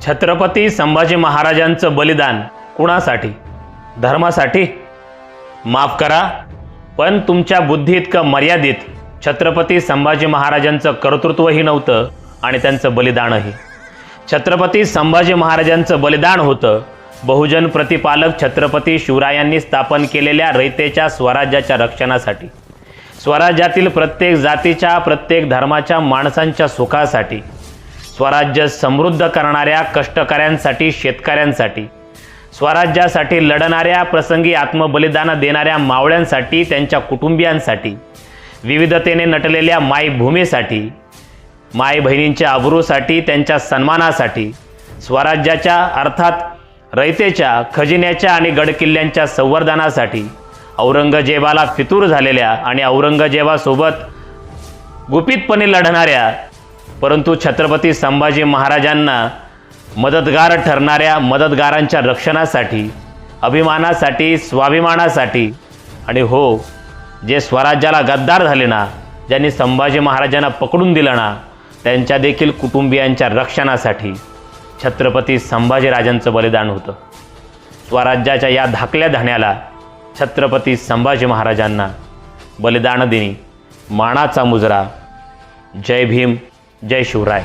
छत्रपती संभाजी महाराजांचं बलिदान कुणासाठी? धर्मासाठी? माफ करा, पण तुमच्या बुद्धी इतकं मर्यादित छत्रपती संभाजी महाराजांचं कर्तृत्वही नव्हतं आणि त्यांचं बलिदानही. छत्रपती संभाजी महाराजांचं बलिदान होतं बहुजन प्रतिपालक छत्रपती शिवरायांनी स्थापन केलेल्या रयतेच्या स्वराज्याच्या रक्षणासाठी, स्वराज्यातील प्रत्येक जातीच्या प्रत्येक धर्माच्या माणसांच्या सुखासाठी, स्वराज्य समृद्ध करणाऱ्या कष्टकऱ्यांसाठी, शेतकऱ्यांसाठी, स्वराज्यासाठी लढणाऱ्या प्रसंगी आत्मबलिदान देणाऱ्या मावळ्यांसाठी, त्यांच्या कुटुंबियांसाठी, विविधतेने नटलेल्या मायभूमीसाठी, माय बहिणींच्या अब्रूसाठी, त्यांच्या सन्मानासाठी, स्वराज्याच्या अर्थात रयतेच्या खजिन्याच्या आणि गडकिल्ल्यांच्या संवर्धनासाठी, औरंगजेबाला फितूर झालेल्या आणि औरंगजेबासोबत गुपितपणे लढणाऱ्या परंतु छत्रपती संभाजी महाराजांना मदतगार ठरणाऱ्या मदतगारांच्या रक्षणासाठी, अभिमानासाठी, स्वाभिमानासाठी आणि हो, जे स्वराज्याला गद्दार झाले ना, ज्यांनी संभाजी महाराजांना पकडून दिलं ना, त्यांच्या देखील कुटुंबियांच्या रक्षणासाठी छत्रपती संभाजीराजांचं बलिदान होतं. स्वराज्याच्या या धाकल्या धान्याला छत्रपती संभाजी महाराजांना बलिदान दिनी मानाचा मुजरा. जय भीम, जय शिवराय.